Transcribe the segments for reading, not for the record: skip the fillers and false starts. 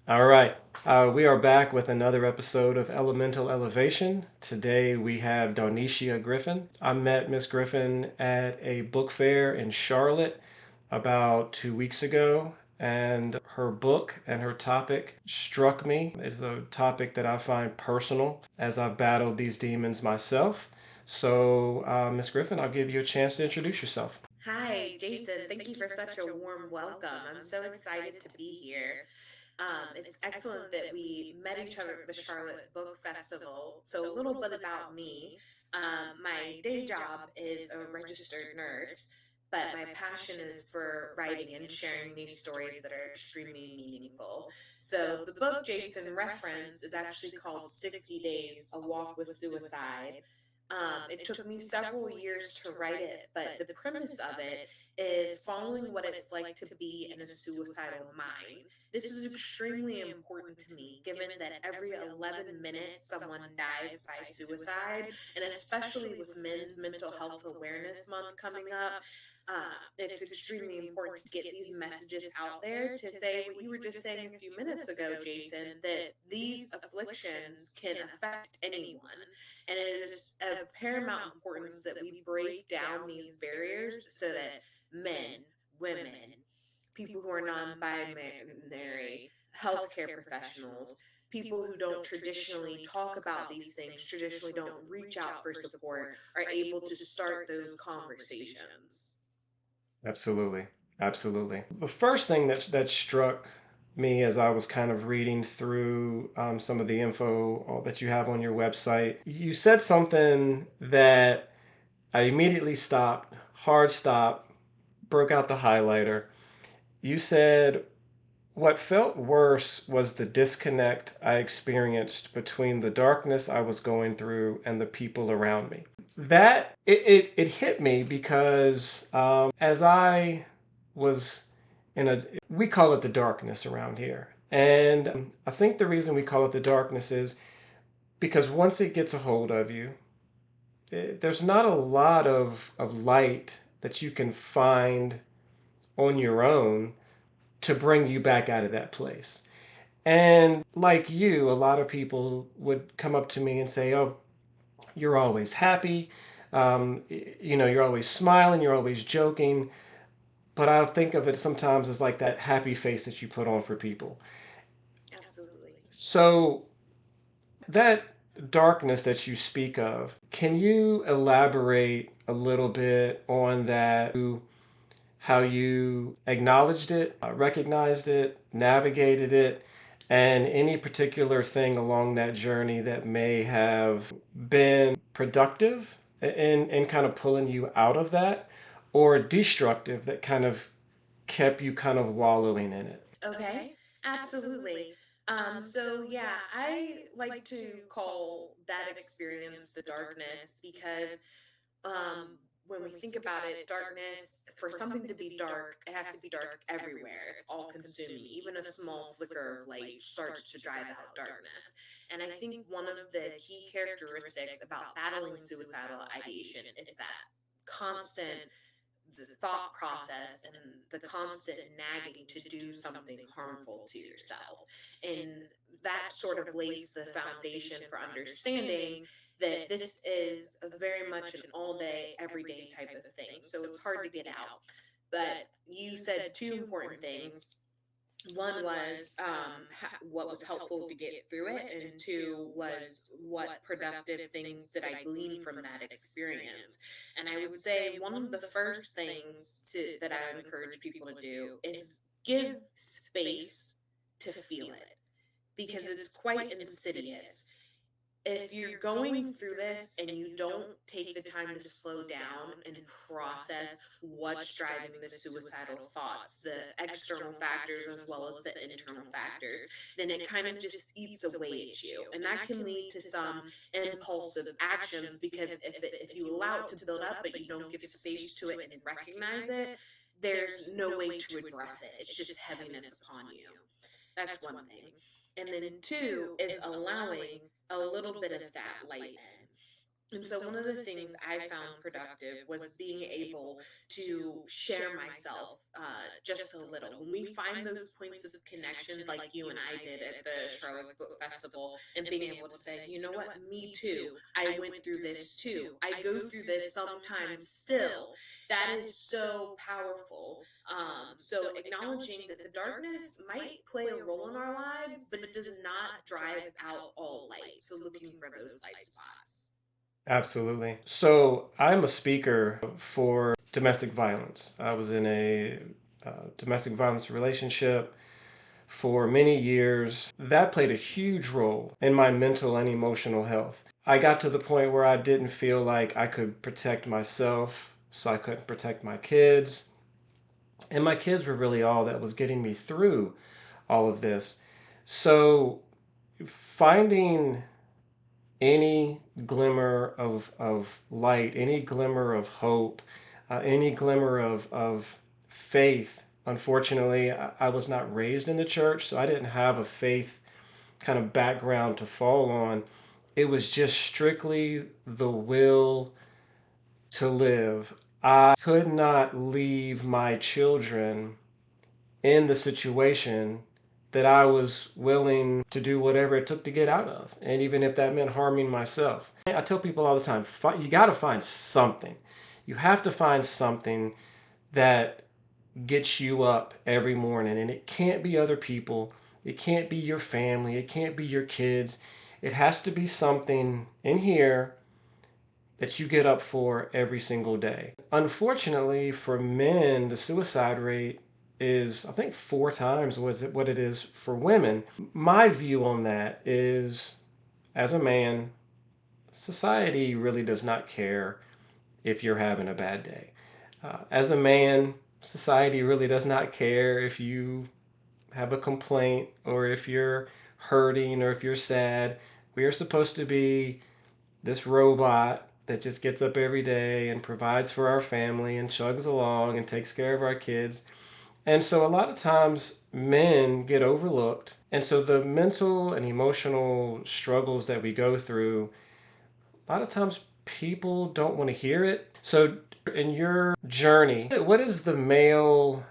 All right. We are back with another episode of Elemental Elevation. Today we have Darnicia Griffin. I met Miss Griffin at a book fair in Charlotte about 2 weeks ago, and her book and her topic struck me. It's a topic that I find personal as I've battled these demons myself. So, Miss Griffin, I'll give you a chance to introduce yourself. Hi, Jason. Thank you for such a warm welcome. I'm so excited to be here. It's excellent that we met each other at the Charlotte Book Festival. So, a little bit about me. My day job is a registered nurse, but my passion is for writing and sharing these stories that are extremely meaningful. So, the book Jason referenced is actually called 60 Days A Walk with Suicide. It took me several years to write it, but the premise of it is following what it's like to be in a suicidal mind. This is extremely important to me, given that every 11 minutes someone dies by suicide, and especially with Men's Mental Health Awareness Month coming up. It's extremely important to get these messages out there to say what you were just saying a few minutes ago, Jason, that these afflictions can affect anyone. And it is of paramount importance that we break down these barriers so that men, women, people who are non binary, healthcare professionals, people who don't traditionally talk about these things, traditionally don't reach out for support, are able to start those conversations. Absolutely. Absolutely. The first thing that struck me as I was kind of reading through some of the info that you have on your website, you said something that I immediately stopped, hard stop, broke out the highlighter. You said, what felt worse was the disconnect I experienced between the darkness I was going through and the people around me. That it hit me because as I was in a, we call it the darkness around here. And I think the reason we call it the darkness is because once it gets a hold of you, there's not a lot of light that you can find on your own to bring you back out of that place. And like you, a lot of people would come up to me and say, "Oh, you're always happy. You're always smiling. You're always joking." But I think of it sometimes as like that happy face that you put on for people. Absolutely. So that darkness that you speak of, can you elaborate a little bit on that? How you acknowledged it, recognized it, navigated it, and any particular thing along that journey that may have been productive in kind of pulling you out of that, or destructive that kind of kept you kind of wallowing in it. Okay, absolutely. So yeah, I like to call that experience the darkness because when we think about it, darkness, for something to be dark, it has to be dark everywhere. It's all consuming. Even a small flicker of light starts to drive out darkness. And I think one of the key characteristics about battling suicidal ideation is that constant the thought process and the constant nagging to do something harmful to yourself. And that sort of lays the foundation for understanding that this is a very much an all day, everyday type of thing. So it's hard to get out. But you said two important things. One was what was helpful to get through it, and two was what productive things did I glean from that experience. And I would say one of the first things that I would encourage people to do is give space to feel it, because it's quite insidious. If you're going through this and you don't take the time to slow down and process what's driving the suicidal thoughts, the external factors as well as the internal factors, then it kind of just eats away at you. And that can lead to some impulsive actions, because if you allow it to build up but you don't give space to it and recognize it, there's no way to address it. It's just heaviness upon you. That's one thing. And then two is allowing a little bit of that light in. And so one of the things I found productive was being able to share myself just a little. When we find those points of connection, like you and I did at the Charlotte Book Festival, and being able to say, you know what, me too. I went through this too. I go through this sometimes still. That is so powerful. So acknowledging that the darkness might play a role in our lives, but it does not drive out all light. So looking for those light spots. Absolutely. So I'm a speaker for domestic violence. I was in a domestic violence relationship for many years. That played a huge role in my mental and emotional health. I got to the point where I didn't feel like I could protect myself, so I couldn't protect my kids. And my kids were really all that was getting me through all of this. So finding any glimmer of light, any glimmer of hope, any glimmer of faith. Unfortunately, I was not raised in the church, so I didn't have a faith kind of background to fall on. It was just strictly the will to live. I could not leave my children in the situation that I was willing to do whatever it took to get out of. And even if that meant harming myself. I tell people all the time, you got to find something. You have to find something that gets you up every morning. And it can't be other people. It can't be your family. It can't be your kids. It has to be something in here that you get up for every single day. Unfortunately, for men, the suicide rate is, I think, 4 times what it is for women. My view on that is, as a man, society really does not care if you're having a bad day. As a man, society really does not care if you have a complaint or if you're hurting or if you're sad. We are supposed to be this robot that just gets up every day and provides for our family and chugs along and takes care of our kids. And so a lot of times men get overlooked. And so the mental and emotional struggles that we go through, a lot of times people don't want to hear it. So in your journey, what is the male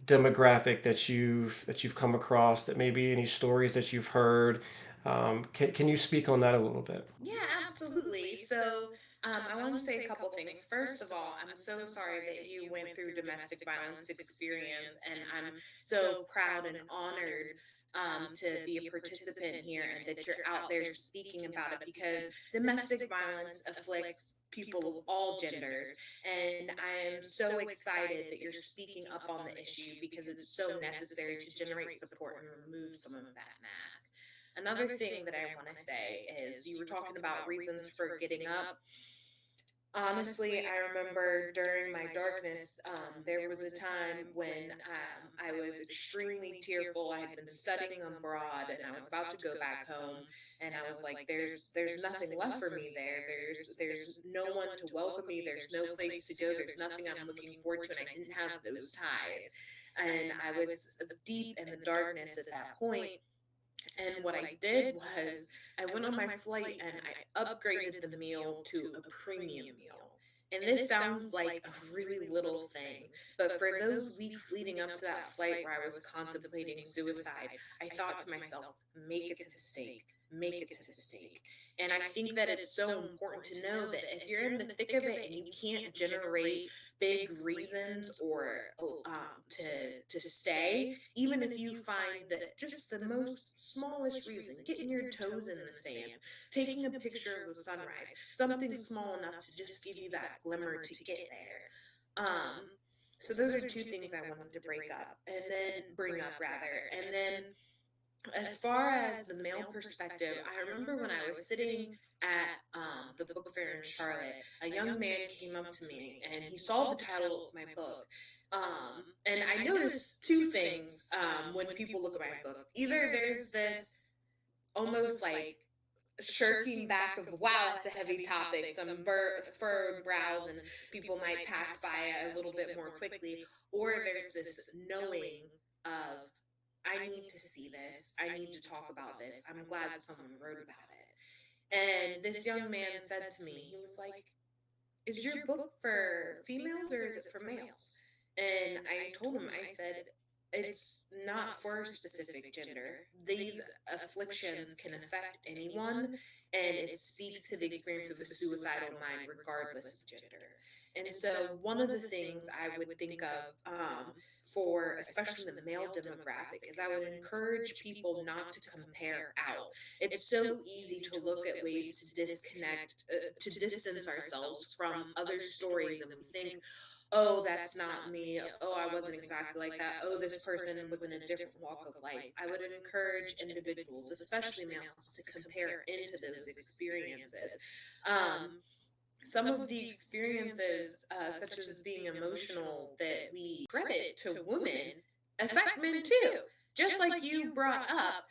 demographic that you've come across? That maybe any stories that you've heard? Can you speak on that a little bit? Yeah, absolutely. So, I want to say a couple things. First of all, I'm so sorry that you went through domestic violence experience, and I'm so proud and honored to be a participant here and that you're out there speaking about it because domestic violence afflicts people of all genders. And I am so excited that you're speaking up on the issue because it's so necessary to generate support and remove some of that mask. Another thing that I want to say is you were talking about reasons for getting up. Honestly, I remember during my darkness, there was a time when I was extremely tearful. I had been studying abroad, and I was about to go back home, and I was like, "There's nothing left for me there. There's no one to welcome me. There's no place to go. There's nothing I'm looking forward to." And I didn't have those ties, and I was deep in the darkness at that point. And what I did was I went on my flight and I upgraded the meal to a premium meal. And this sounds like a really little thing, but for those weeks leading up to that flight where I was contemplating suicide, I thought to myself, make it to the stake, make it to the stake. And I think that it's so important to know that if you're in the thick of it and you can't generate big reasons or to stay, even if you find that just the most smallest reason, getting your toes in the sand, taking a picture of the sunrise, something small enough to just give you that glimmer to get there. So those are two things I wanted to break up and then bring up rather. And then as far as the male perspective, I remember when I was sitting at the book fair in Charlotte, a young man came up to me and he saw the title of my book. And I noticed two things when people look at my book. Either there's this almost like shirking back of, wow, that's a heavy topic, some furrowed brows, and people might pass by it a little bit more quickly, or there's this knowing of, I need to see this, I need to talk about this, I'm glad someone wrote about it. And this young man said to me, he was like, "Is your book for females or is it for males?" And I told him, I said, "It's not for a specific gender. These afflictions can affect anyone, and it speaks to the experience of a suicidal mind, regardless of gender." And so, one of the things I would think of for especially the male demographic is I would encourage people not to compare out. It's so easy to look at ways to disconnect, to distance ourselves from other stories, and we think, "Oh, that's not me. Oh, I wasn't exactly like that. Oh, this person was in a different walk of life." I would encourage individuals, especially males, to compare into those experiences. Um, some of the experiences, such as being emotional, that we credit to women, affect men too. Just like you brought up,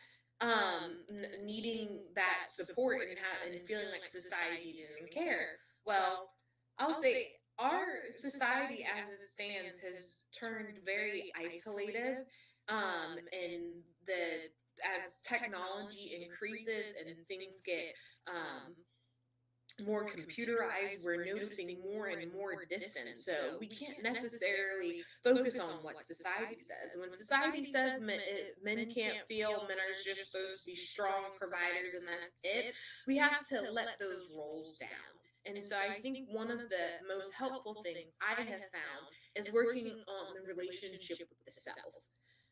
needing that support and and feeling like society didn't care. Well, I'll say our society, as it stands, has turned very isolative. And the as technology increases and things get um, more computerized, we're noticing more and more distance. So we can't necessarily focus on what society says. When society says men can't feel, men are just supposed to be strong providers, and that's it, we have to let those roles down. And so I think one of the most helpful things I have found is working on the relationship with the self.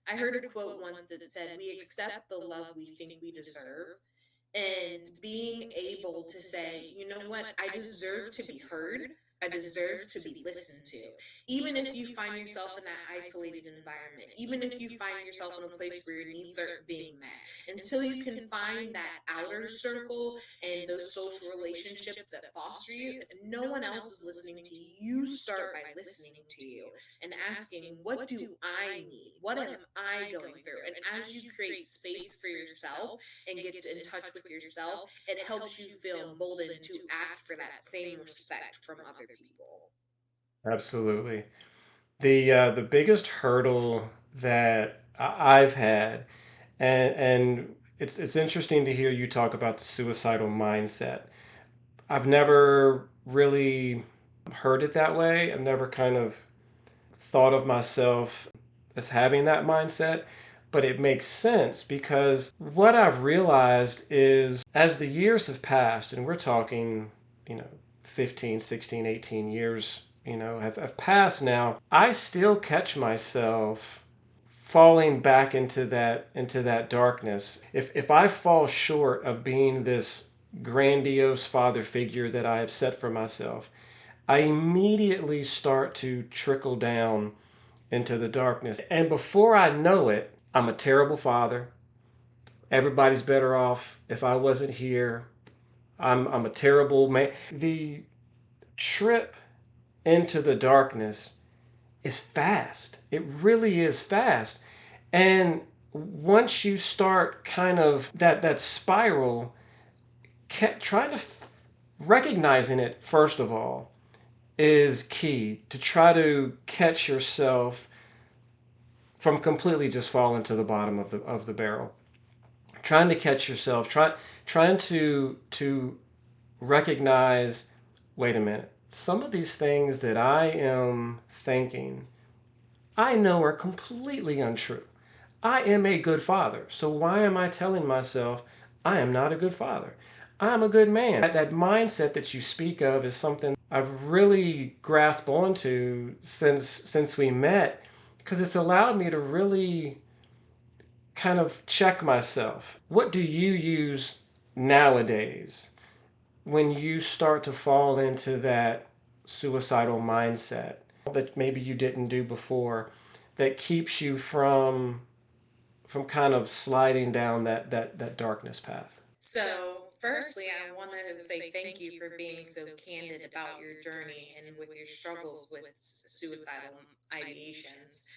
I heard a quote once that said, "We accept the love we think we deserve." And being able to say, "You know what, I deserve to be heard, I deserve to be listened to." Even if you find yourself in that isolated environment, even if you find yourself in a place where your needs aren't being met, until you can find that outer circle and those social relationships that foster you, if no one else is listening to you, you start by listening to you and asking, "What do I need? What am I going through?" And as you create space for yourself and get in touch with yourself, it helps you feel emboldened to ask for that same respect from other people. Absolutely. The biggest hurdle that I've had, and it's interesting to hear you talk about the suicidal mindset. I've never really heard it that way. I've never kind of thought of myself as having that mindset, but it makes sense because what I've realized is as the years have passed, and we're talking, you know, 15, 16, 18 years, have passed now, I still catch myself falling back into that darkness. If I fall short of being this grandiose father figure that I have set for myself, I immediately start to trickle down into the darkness. And before I know it, I'm a terrible father. Everybody's better off if I wasn't here. I'm a terrible man. The trip into the darkness is fast. It really is fast. And once you start kind of that spiral, trying to recognizing it first of all is key to try to catch yourself from completely just falling to the bottom of the barrel. Trying to catch yourself, trying to recognize, wait a minute, some of these things that I am thinking, I know are completely untrue. I am a good father. So why am I telling myself I am not a good father? I'm a good man. That mindset that you speak of is something I've really grasped onto since we met because it's allowed me to really kind of check myself. What do you use nowadays when you start to fall into that suicidal mindset that maybe you didn't do before that keeps you from kind of sliding down that darkness path? So, firstly, I want to say thank you for being so candid about your journey and with your struggles with suicidal ideations.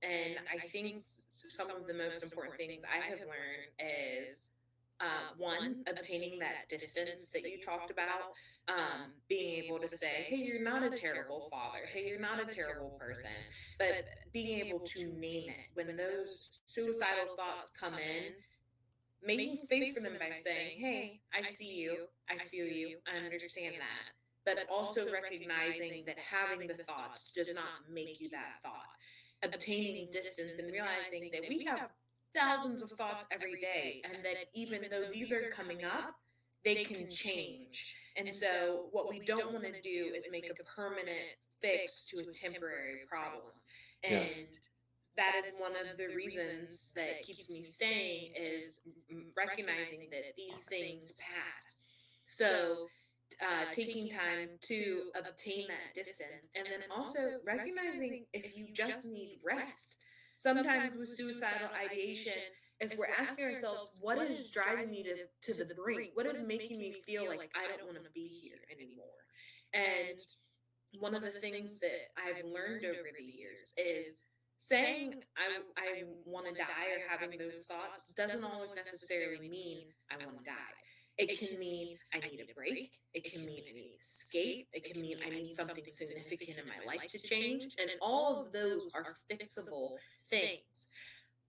And I think some of the most important things I have learned is, one, obtaining that distance that you talked about, being able to say, "Hey, you're not a terrible father. Hey, you're not a terrible person," but being able to name it when those suicidal thoughts come in. making space for them by saying, "Hey, I see you, I feel you, I understand that." But also recognizing that having the thoughts does not make you that thought. Obtaining distance and realizing that we have thousands of thoughts every day, and that even though these are coming up, they can change. And so, what we don't want to do is make a permanent fix to a temporary problem. Yes. And that is one of the reasons that keeps me staying is recognizing that these things pass. So, taking time to obtain that distance, and then also recognizing if you just need rest. Sometimes with suicidal ideation, if we're asking ourselves, what is driving me to the brink? What is making me feel like I don't want to be here anymore? And one of the things that I've learned over the years is saying I want to die or having those thoughts doesn't always necessarily mean I want to die. It can mean I need a break. It can mean I need escape. It can mean I need something significant in my life to change. And all of those are fixable things.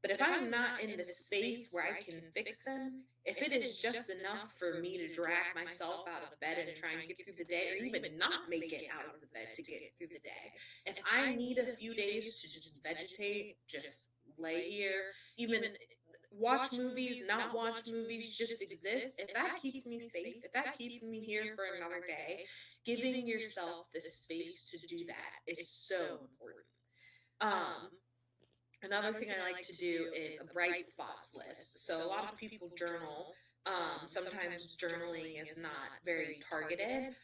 But if I'm not in the space where I can fix them, if it is just enough for me to drag myself out of bed and try and get through the day, or even not make it out of the bed to get through the day, if I need a few days to just vegetate, just lay here, even watch movies, not watch movies, just exist, if that keeps me safe, if that keeps me here for another day, giving yourself the space to do that is so important. Um, Another thing I like to do is a bright spots list. So a lot of people journal. Sometimes journaling is not very targeted.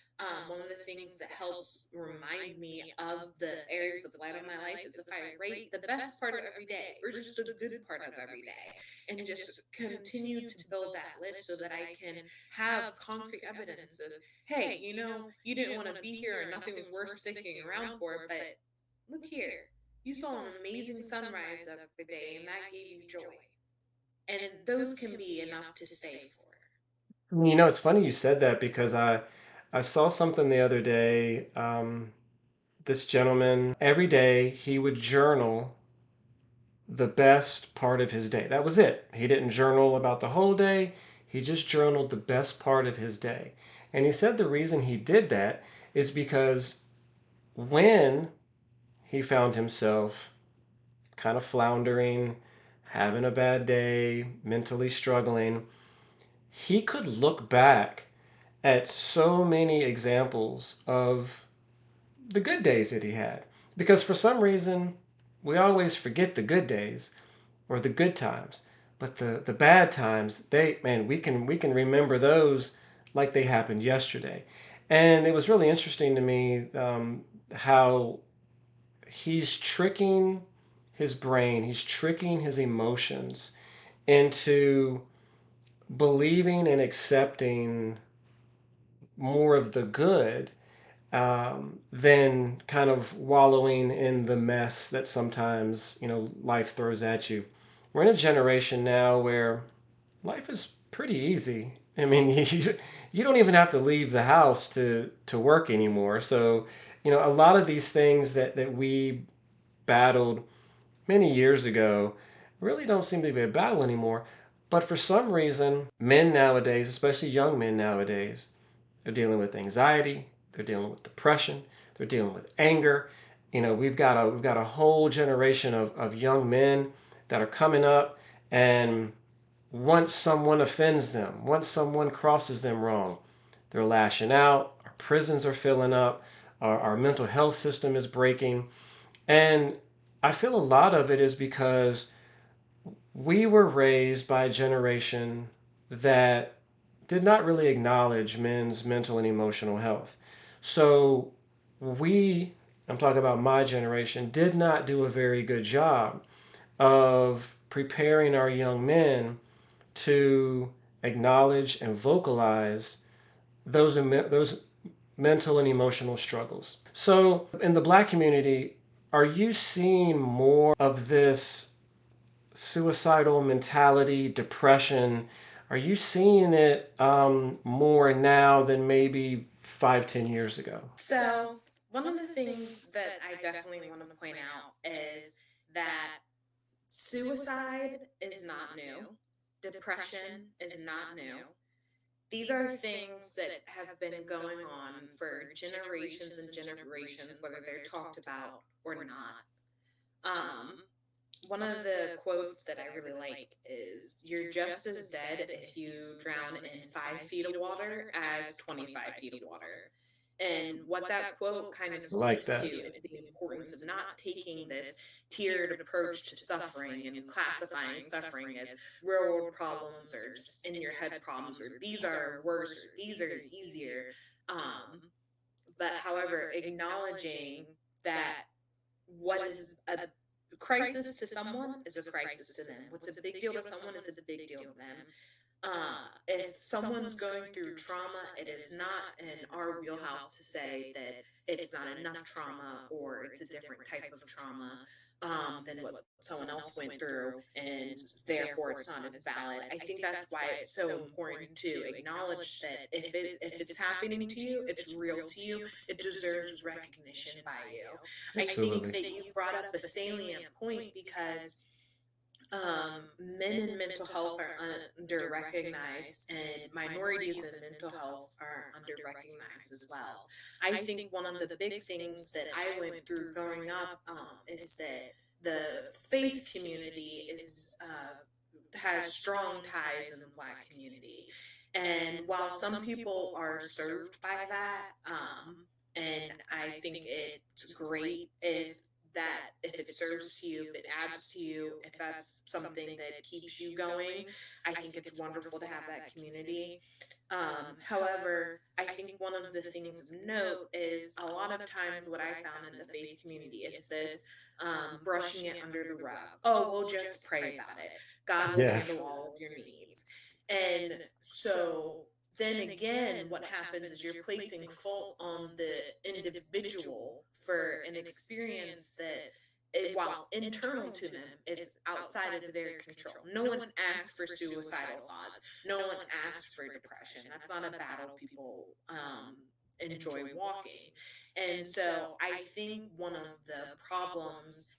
One of the things that helps remind me of the areas of light in my life is if I rate the best part of every day or just the good part of every day, and just continue to build that list so that I can have concrete evidence of, hey, you didn't want to be here and nothing was worth sticking around for, but look here, you saw an amazing sunrise of the day, and that gave you joy. And those can be enough to stay for. It's funny you said that because I saw something the other day. This gentleman, every day he would journal the best part of his day. That was it. He didn't journal about the whole day. He just journaled the best part of his day. And he said the reason he did that is because when he found himself kind of floundering, having a bad day, mentally struggling, he could look back at so many examples of the good days that he had. Because for some reason, we always forget the good days or the good times. But the bad times, we can remember those like they happened yesterday. And it was really interesting to me how he's tricking his brain, he's tricking his emotions into believing and accepting more of the good than kind of wallowing in the mess that sometimes life throws at you. We're in a generation now where life is pretty easy. I mean, you don't even have to leave the house to work anymore. So, a lot of these things that we battled many years ago really don't seem to be a battle anymore. But for some reason, men nowadays, especially young men nowadays, they're dealing with anxiety, they're dealing with depression, they're dealing with anger. We've got a whole generation of young men that are coming up, and once someone offends them, once someone crosses them wrong, they're lashing out. Our prisons are filling up. Our mental health system is breaking. And I feel a lot of it is because we were raised by a generation that did not really acknowledge men's mental and emotional health. So we, I'm talking about my generation, did not do a very good job of preparing our young men to acknowledge and vocalize those mental and emotional struggles. So in the Black community, are you seeing more of this suicidal mentality, depression? Are you seeing it more now than maybe 5, 10 years ago? So, one of the things that I definitely want to point out is that suicide is not new. Depression is not new. These are things that have been going on for generations and generations, whether they're talked about or not. Um, One of the quotes that I really like is, "You're just as dead if you drown in 5 feet of water as 25 feet of water." And what that quote kind of I like speaks to that. is the importance of not taking this tiered approach to suffering and classifying suffering as real world problems or just in your head problems, or these are worse or these are easier. Um, but however, acknowledging that what is a crisis to someone is a crisis to them. What's a big deal to someone is a big deal to them. If someone's going through trauma, it is not in our wheelhouse to say that it's not enough trauma or it's a different type of trauma than what someone else went through, and therefore it's not as valid. I think that's why it's so important to acknowledge that if it's happening to you, it's real to you. It deserves recognition by you. I think Absolutely. that you brought up a salient point because men in mental health are under recognized, and minorities in mental health are under recognized as well. I think one of the big things that I went through growing up is that the faith community is has strong ties in the Black community, and while some people are served by that, and I think it's great if it serves to you, if it adds to you, if that's something that keeps you going. I think it's wonderful to have that community. However, I think one of the things of note is a lot of times what I found in the faith community is this brushing it under the rug. Oh, we'll just pray about it. God will handle Yes. all of your needs. And so then again, what happens is you're placing fault on the individual for an experience that, while internal to them, is outside of their control. No one asked for suicidal thoughts. No one asked for depression. That's not a battle people enjoy walking. And so I think one of the problems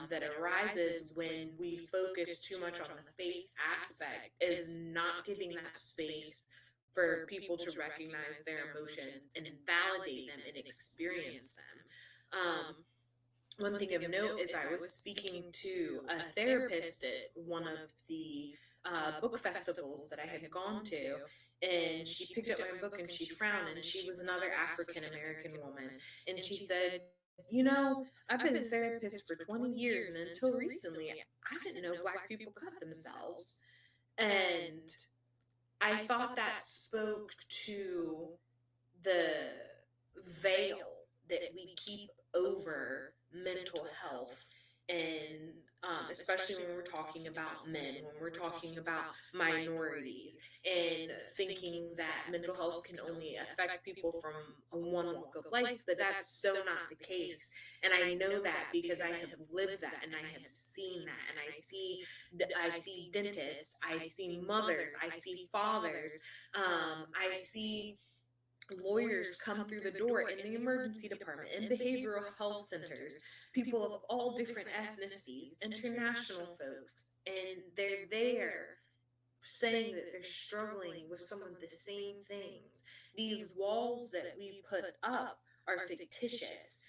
that arises when we focus too much on the faith aspect is not giving that space for people to recognize their emotions and validate them and experience them. One thing of note is I was speaking to a therapist at one of the book festivals that I had gone to, and she picked up my book and she frowned, and she was another African American woman, and she said, "You know, I've been a therapist for 20 years, and until recently, I didn't know Black people cut themselves." And I thought that spoke to the veil that we keep over mental health, and especially when we're talking about men, when we're talking about minorities, and thinking that mental health can only affect people from one walk of life, but that's so not the case. And I know that because I have lived that and I have seen that, and I see dentists, I see mothers, I see fathers, I see lawyers come through the door in the emergency department, in behavioral health centers, people of all different ethnicities, international folks, and they're there saying that they're struggling with some of the same things. These walls that we put up are fictitious.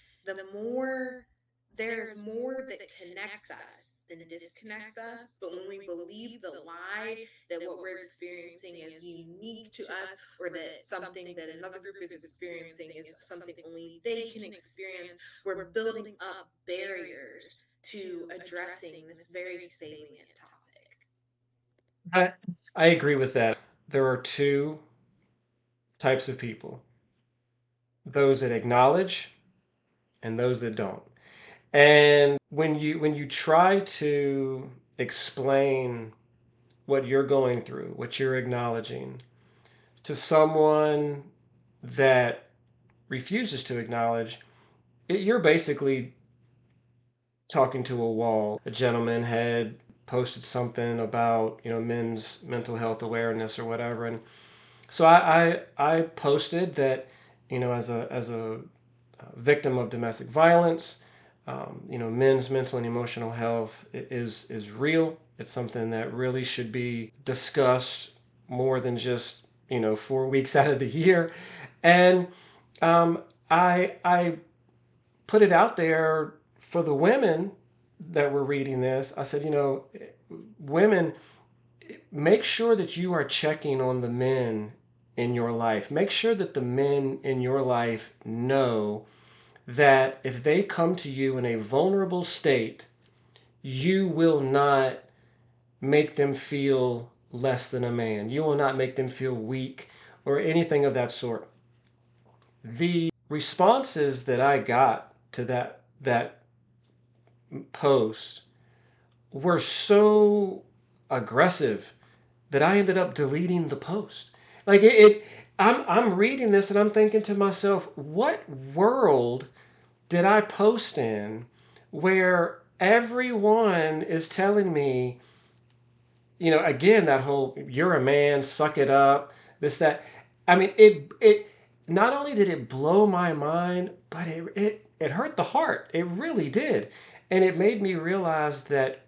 There's more that connects us than disconnects us. But when we believe the lie that what we're experiencing is unique to us, or that something that another group is experiencing is something only they can experience, we're building up barriers to addressing this very salient topic. I, I agree with that. There are two types of people, those that acknowledge and those that don't. And when you try to explain what you're going through, what you're acknowledging to someone that refuses to acknowledge, you're basically talking to a wall. A gentleman had posted something about, men's mental health awareness or whatever, and so I posted that, as a victim of domestic violence, men's mental and emotional health is real. It's something that really should be discussed more than just, 4 weeks out of the year. And um, I put it out there for the women that were reading this. I said, women, make sure that you are checking on the men in your life. Make sure that the men in your life know that if they come to you in a vulnerable state, you will not make them feel less than a man. You will not make them feel weak or anything of that sort. The responses that I got to that post were so aggressive that I ended up deleting the post. Like I'm reading this and I'm thinking to myself, what world did I post in where everyone is telling me, again, that whole "you're a man, suck it up," this that. I mean, it not only did it blow my mind, but it hurt the heart. It really did, and it made me realize that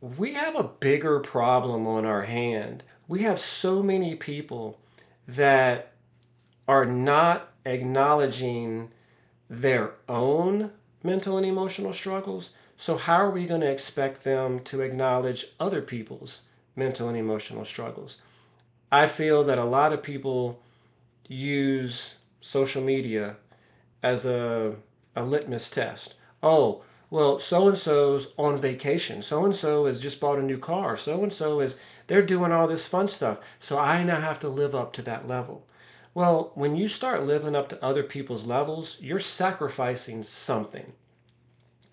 we have a bigger problem on our hand. We have so many people that are not acknowledging their own mental and emotional struggles. So, how are we going to expect them to acknowledge other people's mental and emotional struggles? I feel that a lot of people use social media as a litmus test. Oh, well, so and so's on vacation. So and so has just bought a new car. So and so is, they're doing all this fun stuff. So I now have to live up to that level. Well, when you start living up to other people's levels, you're sacrificing something.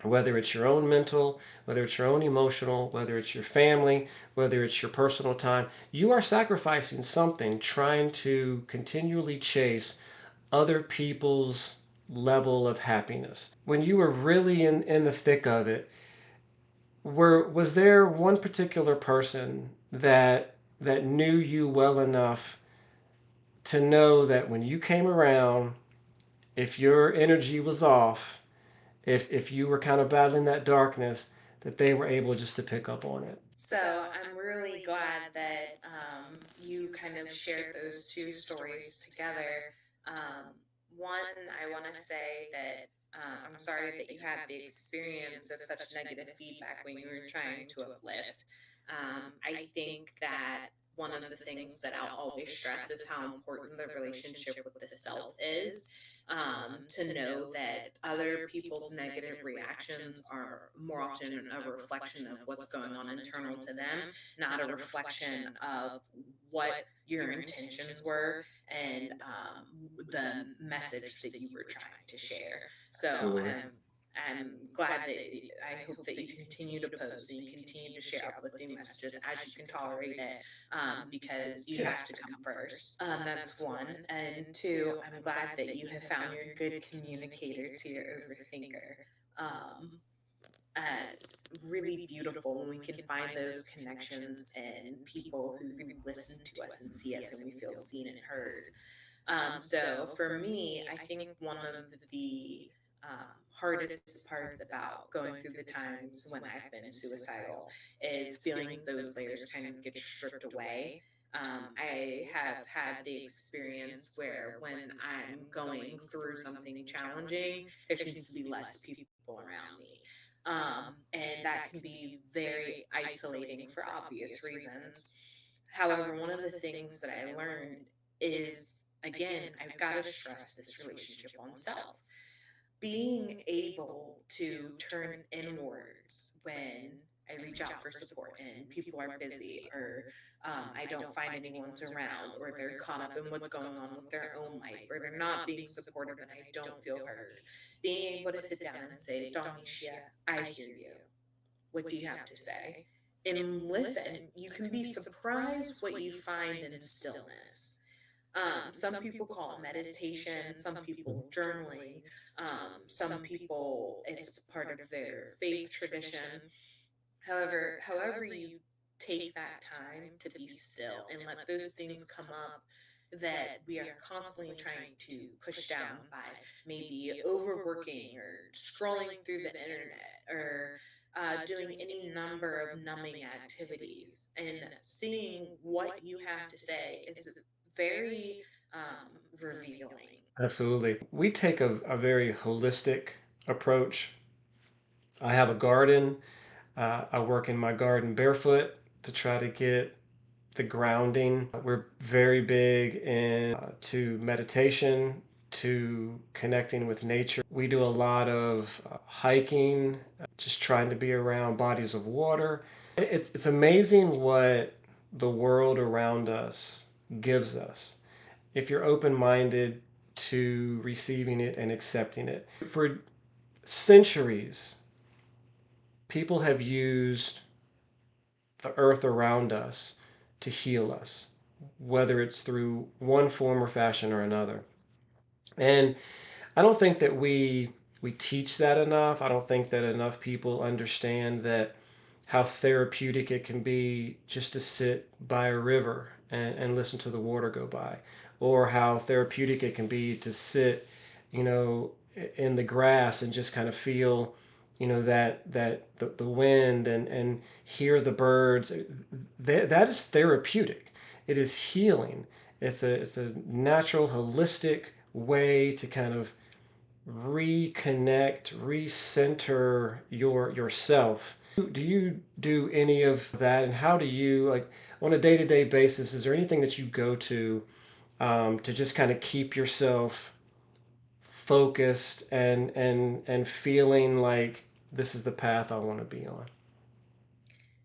Whether it's your own mental, whether it's your own emotional, whether it's your family, whether it's your personal time, you are sacrificing something trying to continually chase other people's level of happiness. When you were really in the thick of it, was there one particular person that knew you well enough to know that when you came around, if your energy was off, if you were kind of battling that darkness, that they were able just to pick up on it? So I'm really glad that you kind of shared those two stories together. One, I want to say that I'm sorry that you had the experience of such negative feedback when you were trying to uplift. I think that one of the things that I'll always stress is how important the relationship with the self is. To know that other people's negative reactions are more often a reflection of what's going on internal to them, not a reflection of what your intentions were and the message that you were trying to share. So Absolutely. I'm glad that I hope that you continue to post and you continue to share uplifting messages as you can tolerate it, because you Yeah. have to come first. That's one. And two, I'm glad that you have found your good communicator to your overthinker. Um, it's really beautiful when we can find those connections and people who really listen to us and see us and we feel seen and heard. So for me, I think one of the hardest parts about going through the times when I've been suicidal is feeling those layers kind of get stripped away. I have had the experience where when I'm going through something challenging, there seems to be less people around me. And that can be very isolating for obvious reasons. However, one of the things that I learned is, again, I've got to stress this relationship on self. Being able to turn inwards when I reach out for support and people are busy, or I don't find anyone's around, or they're caught up in what's going on with their own life, or they're not being supportive and I don't feel heard. Being able to sit down and say, Donisha, I hear you. What do you have to say? And listen, you can be surprised what you find in stillness. Some people call it meditation, some people journaling, some people it's part of their faith tradition. However you take that time to be still and let those things come up that we are constantly trying to push down by maybe overworking or scrolling through the internet or doing any number of numbing activities, and seeing what you have to say is very revealing. Absolutely. We take a very holistic approach. I have a garden. I work in my garden barefoot to try to get the grounding. We're very big into meditation, to connecting with nature. We do a lot of hiking, just trying to be around bodies of water. It's amazing what the world around us gives us if you're open-minded to receiving it and accepting it. For centuries, people have used the earth around us to heal us, whether it's through one form or fashion or another. And I don't think that we teach that enough. I don't think that enough people understand that how therapeutic it can be just to sit by a river and listen to the water go by, or how therapeutic it can be to sit, in the grass and just kind of feel, the wind and hear the birds. That is therapeutic. It is healing. It's a natural, holistic way to kind of reconnect, recenter yourself. Do you do any of that, and how do you, like, on a day-to-day basis? Is there anything that you go to just kind of keep yourself focused and feeling like this is the path I want to be on?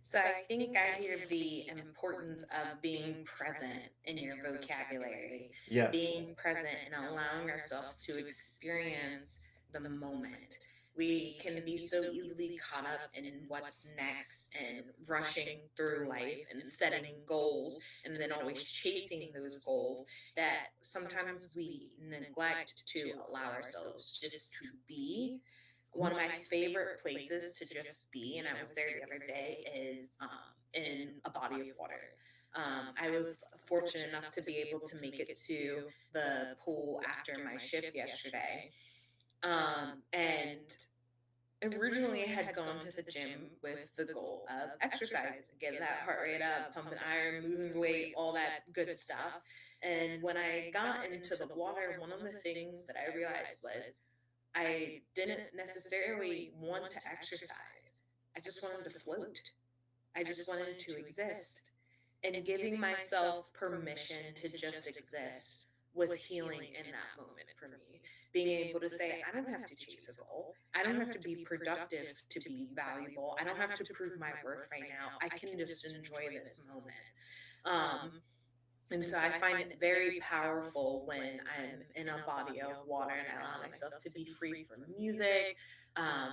So I think I hear the importance of being present in your vocabulary, Yes. being present and allowing ourselves to experience the moment. We can be so easily caught up in what's next and rushing through life and setting goals and then always chasing those goals that sometimes we neglect to allow ourselves just to be. One of my favorite places to just be, and I was there the other day, is in a body of water. I was fortunate enough to be able to make it to the pool after my shift yesterday. And originally I had gone to the gym with the goal of exercise, getting that heart rate up, pumping iron, losing weight, all that good stuff. And when I got into the water, one of the things that I realized was I didn't necessarily want to exercise. I just wanted to float. I just wanted to exist. And giving myself permission to just exist was healing in that moment for me. Being able to say, I don't have to chase a goal. I don't have to be productive to be valuable. I don't have to prove my worth right now. I can just enjoy this moment. And so I find it very powerful when I'm in a body of water and I allow myself to be free from music,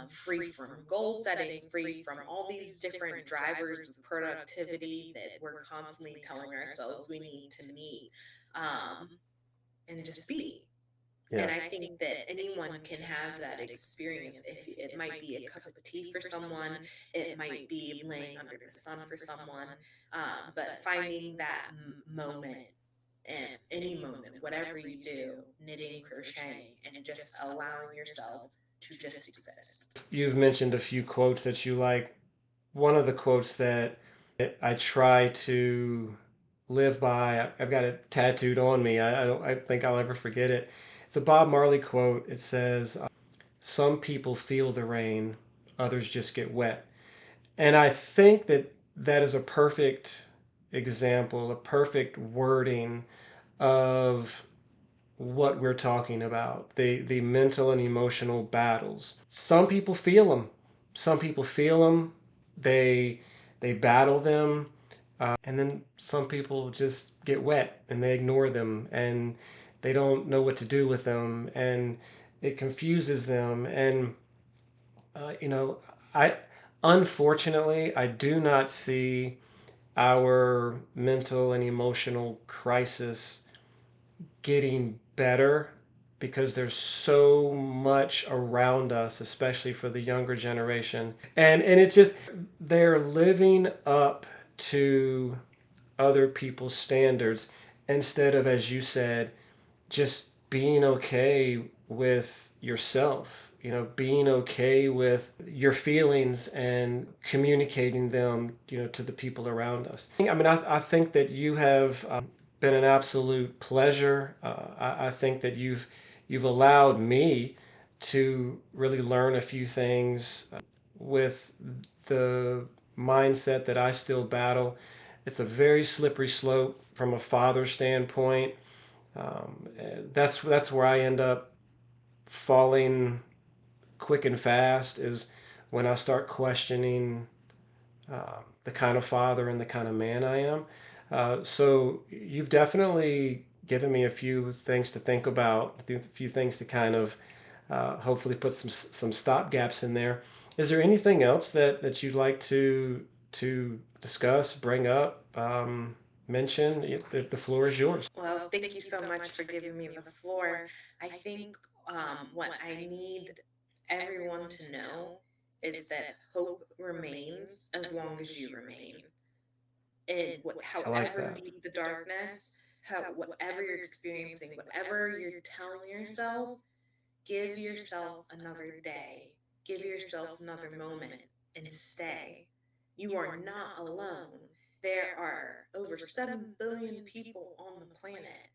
free from goal setting, free from all these different drivers of productivity that we're constantly telling ourselves we need to meet, um, and just be. Yeah. And I think that anyone can have that experience. If it might be a cup of tea for someone, it might be laying under the sun for someone, but finding that moment and any moment, whatever you do, knitting, crocheting, and just allowing yourself to just exist. You've mentioned a few quotes that you like. One of the quotes that I try to live by, I've got it tattooed on me. I don't I think I'll ever forget it. It's a Bob Marley quote. It says, "Some people feel the rain, others just get wet." And I think that that is a perfect example, a perfect wording of what we're talking about, the mental and emotional battles. Some people feel them. Some people feel them. They battle them, and then some people just get wet and they ignore them and they don't know what to do with them, and it confuses them. And you know, I unfortunately I do not see our mental and emotional crisis getting better because there's so much around us, especially for the younger generation. And it's just they're living up to other people's standards instead of, as you said, just being okay with yourself being okay with your feelings and communicating them, to the people around us. I mean, I think that you have been an absolute pleasure. I think that you've allowed me to really learn a few things with the mindset that I still battle. It's a very slippery slope from a father standpoint. That's where I end up falling quick and fast, is when I start questioning the kind of father and the kind of man I am. So you've definitely given me a few things to think about, a few things to kind of hopefully put some stop gaps in there. Is there anything else that you'd like to discuss, bring up, mention? The floor is yours. Well, thank you so much for giving me the floor. I think what I need everyone to know is that hope remains as long as you remain. And I like however that. deep the darkness, whatever you're experiencing, whatever you're telling yourself, give yourself another day, give yourself another moment, and stay. You are not alone. There are over 7 billion people on the planet,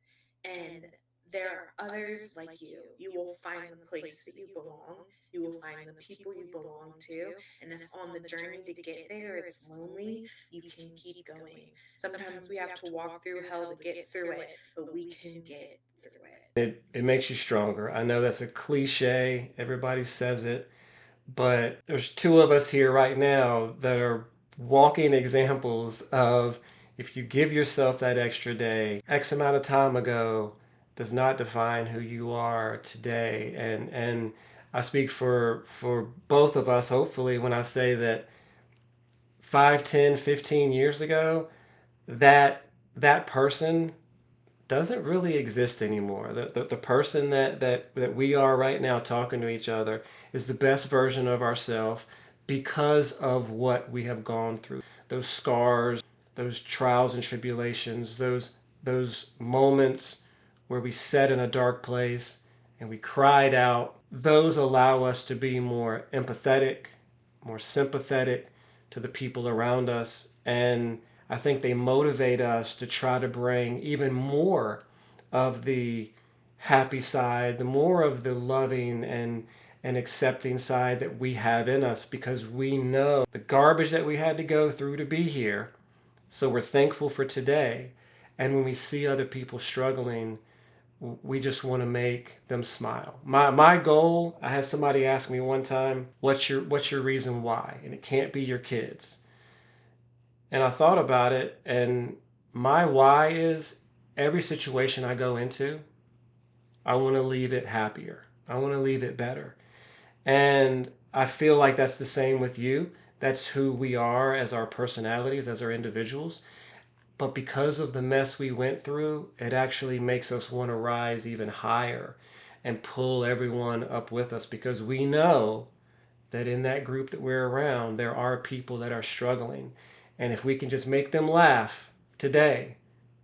and there are others like you. You will find the place that you belong. You will find the people you belong to. And if on the journey to get there it's lonely, you can keep going. Sometimes we have to walk through hell to get through it, but we can get through it. It makes you stronger. I know that's a cliche. Everybody says it, but there's two of us here right now that are walking examples of, if you give yourself that extra day, X amount of time ago does not define who you are today. And I speak for both of us, hopefully, when I say that 5, 10, 15 years ago, that that person doesn't really exist anymore. The person that we are right now talking to each other is the best version of ourselves because of what we have gone through. Those scars, those trials and tribulations, those moments where we sat in a dark place and we cried out, those allow us to be more empathetic, more sympathetic to the people around us. And I think they motivate us to try to bring even more of the happy side, the more of the loving and accepting side that we have in us, because we know the garbage that we had to go through to be here. So we're thankful for today. And when we see other people struggling, we just want to make them smile. My goal, I had somebody ask me one time, what's your reason why? And it can't be your kids. And I thought about it, and my why is, every situation I go into, I want to leave it happier. I want to leave it better. And I feel like that's the same with you. That's who we are as our personalities, as our individuals. But because of the mess we went through, it actually makes us want to rise even higher and pull everyone up with us, because we know that in that group that we're around, there are people that are struggling. And if we can just make them laugh today,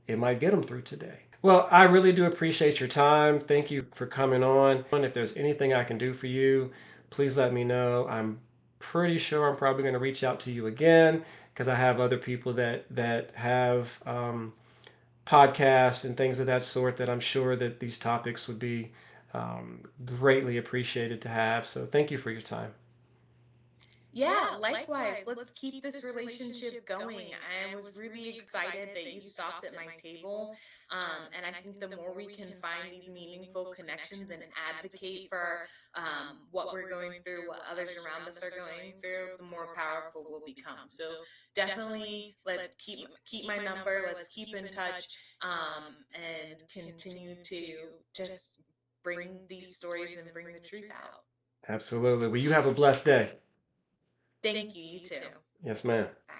it might get them through today. Well, I really do appreciate your time. Thank you for coming on. If there's anything I can do for you, please let me know. I'm pretty sure I'm probably going to reach out to you again, because I have other people that have podcasts and things of that sort that I'm sure that these topics would be greatly appreciated to have. So thank you for your time. Yeah, likewise. Let's keep this relationship going. I was really excited that you stopped at my table. And I think the more we can find these meaningful connections and advocate for what we're going through, what others around us are going through, the more powerful we'll become. So definitely let's keep my number. Let's keep in touch and continue to just bring these stories and bring the truth out. Absolutely. Well, you have a blessed day. Thank you. You too. Yes, ma'am. Bye.